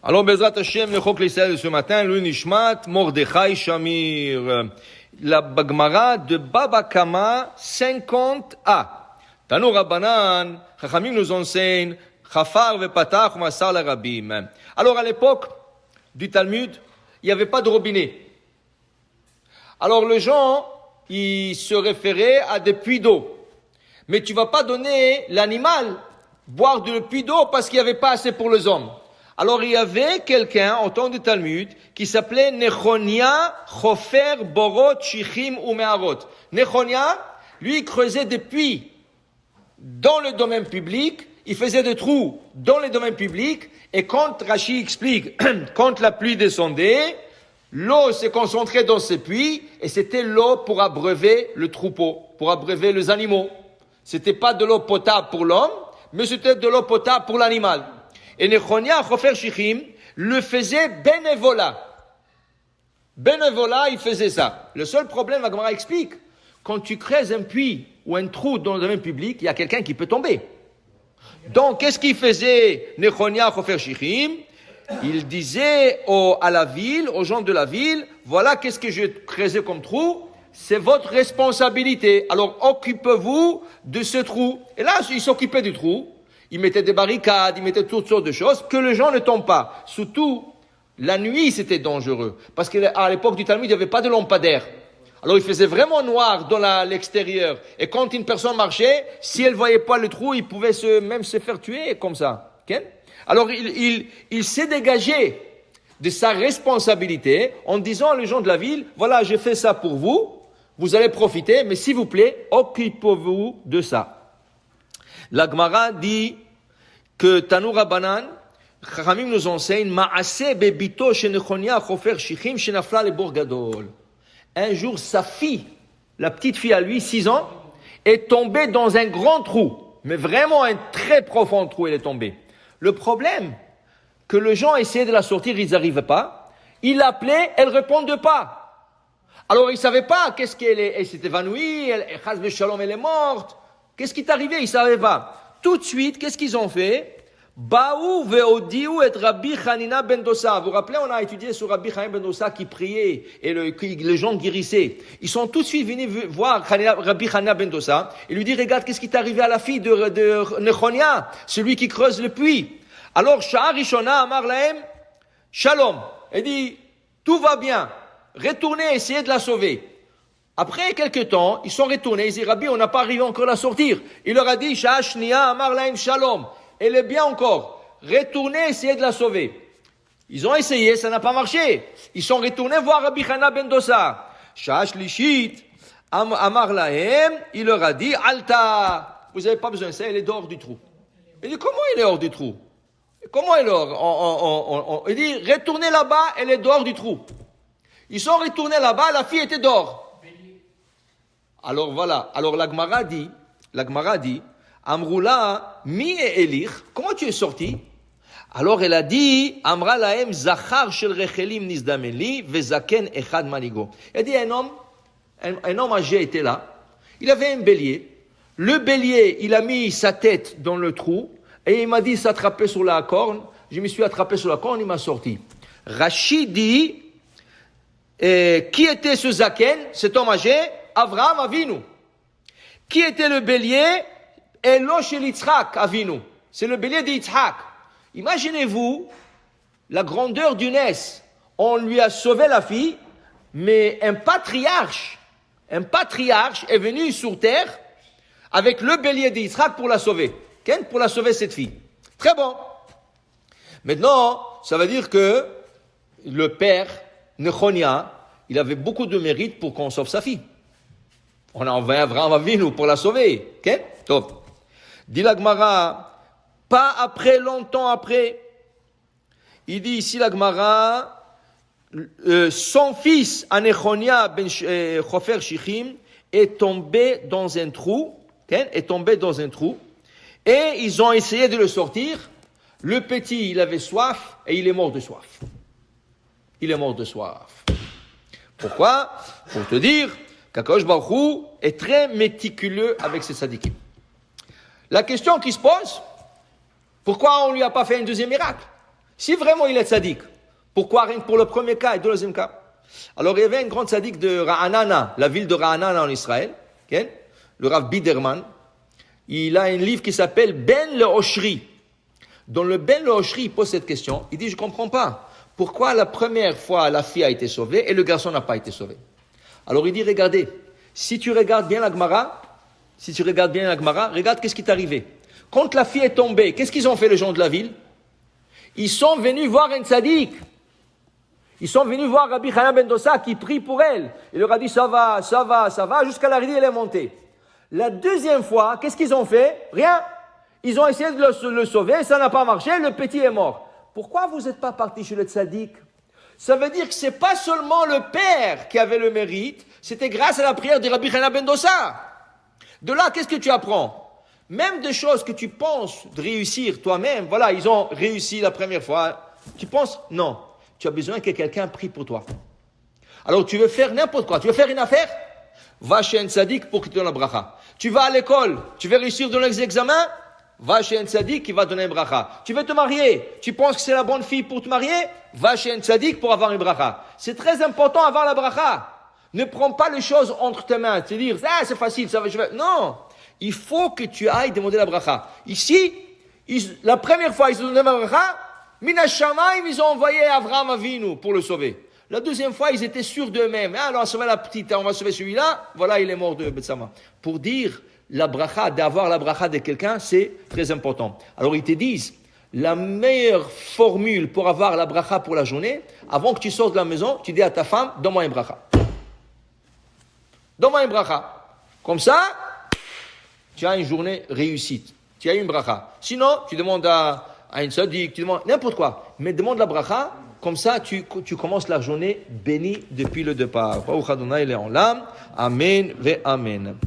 Alors, Bezrat Hashem, le Chok l'Israël de ce matin, le Nishmat, Mordechai Shamir. La Gemara de Baba Kama 50a. Tanu Rabbanan, Chachamim nous enseigne, Chafar vepatach umasar larabim. Alors, à l'époque du Talmud, il n'y avait pas de robinet. Alors, les gens, ils se référaient à des puits d'eau. Mais tu vas pas donner l'animal boire du puits d'eau parce qu'il n'y avait pas assez pour les hommes. Alors, il y avait quelqu'un, au temps du Talmud, qui s'appelait Nechonia, Chofer, Borot, Shichim ou Meharot. Nechonia, lui, il creusait des puits dans le domaine public, il faisait des trous dans le domaine public, et quand Rashi explique, quand la pluie descendait, l'eau se concentrait dans ces puits, et c'était l'eau pour abreuver le troupeau, pour abreuver les animaux. C'était pas de l'eau potable pour l'homme, mais c'était de l'eau potable pour l'animal. Et Nechonia, Chofer Shichim, le faisait bénévolat. Bénévolat, il faisait ça. Le seul problème, la Gemara explique, quand tu creuses un puits ou un trou dans le domaine public, il y a quelqu'un qui peut tomber. Donc, qu'est-ce qu'il faisait Nechonia, Chofer Shichim? Il disait à la ville, aux gens de la ville, voilà qu'est-ce que j'ai creusé comme trou, c'est votre responsabilité. Alors, occupez-vous de ce trou. Et là, ils s'occupaient du trou. Ils mettaient des barricades, ils mettaient toutes sortes de choses, que les gens ne tombent pas. Surtout, la nuit, c'était dangereux. Parce qu'à l'époque du Talmud, il n'y avait pas de lampadaire. Alors, il faisait vraiment noir dans l'extérieur. Et quand une personne marchait, si elle ne voyait pas le trou, il pouvait même se faire tuer comme ça. Okay? Alors, il s'est dégagé de sa responsabilité en disant aux gens de la ville, voilà, j'ai fait ça pour vous, vous allez profiter, mais s'il vous plaît, occupez-vous de ça. La Gemara dit que Tanu Rabbanan, Chachamim nous enseigne, Ma'aseh bebito shenechonia chofer shichim shenafla le bor gadol. Un jour, sa fille, la petite fille à lui, 6 ans, est tombée dans un grand trou. Mais vraiment un très profond trou, elle est tombée. Le problème, que les gens essayaient de la sortir, ils n'arrivaient pas. Ils l'appelaient, elle ne répondait pas. Alors, ils ne savaient pas qu'est-ce qu'elle est. Elle s'est évanouie, elle est morte. Qu'est-ce qui est arrivé? Ils ne savaient pas. Tout de suite, qu'est-ce qu'ils ont fait? Baou ve'odiou et Rabbi Hanina ben Dosa. Vous vous rappelez, on a étudié sur Rabbi Hanina ben Dosa qui priait et les gens guérissaient. Ils sont tout de suite venus voir Rabbi Hanina ben Dosa et lui dire, regarde, qu'est-ce qui est arrivé à la fille de Nechonia, celui qui creuse le puits. Alors, Sha'a Rishona Amar Lahem, Shalom. Elle dit, tout va bien. Retournez, essayez de la sauver. Après quelques temps, ils sont retournés, ils disent, Rabbi, on n'a pas arrivé encore à la sortir. Il leur a dit, Sha'a Shnia Amar Lahem Shalom. Elle est bien encore. Retournez, essayez de la sauver. Ils ont essayé, ça n'a pas marché. Ils sont retournés voir Rabbi Hanina ben Dosa. Sha'a Shlishit Amar Lahem, il leur a dit, Alta. Vous n'avez pas besoin de ça, elle est dehors du trou. Il dit, comment elle est hors du trou? Comment elle est hors? Il dit, retournez là-bas, elle est dehors du trou. Ils sont retournés là-bas, la fille était dehors. Alors voilà, alors la Gemara dit, Amroula, mi et Elich, comment tu es sorti? Alors elle a dit, Amra lahem zachar shel rechelim nizdameli, vezaken echad manigo. Elle a dit, un homme âgé était là, il avait un bélier, le bélier, il a mis sa tête dans le trou, et il m'a dit, s'attraper sur la corne, je me suis attrapé sur la corne, il m'a sorti. Rachid dit, qui était ce zaken, cet homme âgé? Avraham Avinu. Qui était le bélier? Elosh el Yitzhak Avinu. C'est le bélier d'Yitzhak. Imaginez-vous la grandeur d'une ès. On lui a sauvé la fille, mais un patriarche est venu sur terre avec le bélier d'Yitzhak pour la sauver. Pour la sauver cette fille. Très bon. Maintenant, ça veut dire que le père, Nechonia, il avait beaucoup de mérite pour qu'on sauve sa fille. On a envoyé Avraham Avinu pour la sauver. Ok? Top. Dit la Gemara, pas après, longtemps après. Il dit ici la Gemara, son fils, Anechonia ben Chofer Shichim, est tombé dans un trou. Okay? Est tombé dans un trou. Et ils ont essayé de le sortir. Le petit, il avait soif et il est mort de soif. Il est mort de soif. Pourquoi? Pour te dire qu'Akadosh Baruch Hu est très méticuleux avec ses sadikim. La question qui se pose, pourquoi on ne lui a pas fait un deuxième miracle? Si vraiment il est tzaddik, pourquoi rien que pour le premier cas et le deuxième cas? Alors il y avait un grand tzaddik de Ra'anana, la ville de Ra'anana en Israël, okay? Le Rav Biderman. Il a un livre qui s'appelle Ben le Oshri. Dans le Ben le Oshri, il pose cette question. Il dit, je comprends pas. Pourquoi la première fois la fille a été sauvée et le garçon n'a pas été sauvé? Alors il dit, regardez, si tu regardes bien la Gemara, regarde qu'est-ce qui est arrivé. Quand la fille est tombée, qu'est-ce qu'ils ont fait les gens de la ville? Ils sont venus voir un tzaddik. Ils sont venus voir Rabbi Chana ben Dossa qui prie pour elle. Il leur a dit, ça va, jusqu'à la rivière, elle est montée. La deuxième fois, qu'est-ce qu'ils ont fait? Rien. Ils ont essayé de le sauver, ça n'a pas marché, le petit est mort. Pourquoi vous n'êtes pas parti chez le tzaddik? Ça veut dire que c'est pas seulement le père qui avait le mérite, c'était grâce à la prière de Rabbi Chana ben Dossa. De là, qu'est-ce que tu apprends? Même des choses que tu penses de réussir toi-même, voilà, ils ont réussi la première fois. Tu penses, non, tu as besoin que quelqu'un prie pour toi. Alors tu veux faire n'importe quoi, tu veux faire une affaire? Va chez un tzaddik pour qu'il te donne la bracha. Tu vas à l'école, tu veux réussir dans les examens? Va chez un tzaddik qui va donner une bracha. Tu veux te marier, tu penses que c'est la bonne fille pour te marier? Va chez un tzaddik pour avoir une bracha. C'est très important d'avoir la bracha. Ne prends pas les choses entre tes mains, te dire, ah, c'est facile, ça va, je vais. Non! Il faut que tu ailles demander la bracha. Ici, la première fois, ils ont donné la bracha, Mina Shamaim, ils ont envoyé Avraham Avinu pour le sauver. La deuxième fois, ils étaient sûrs d'eux-mêmes. Ah, alors, on va sauver la petite, on va sauver celui-là. Voilà, il est mort de Betsama. Pour dire, la bracha, d'avoir la bracha de quelqu'un, c'est très important. Alors, ils te disent, la meilleure formule pour avoir la bracha pour la journée, avant que tu sortes de la maison, tu dis à ta femme, donne-moi une bracha. Donne-moi une bracha. Comme ça, tu as une journée réussite. Tu as une bracha. Sinon, tu demandes à une tzaddik, tu demandes n'importe quoi. Mais demande la bracha, comme ça, tu commences la journée bénie depuis le départ. Amen ve amen.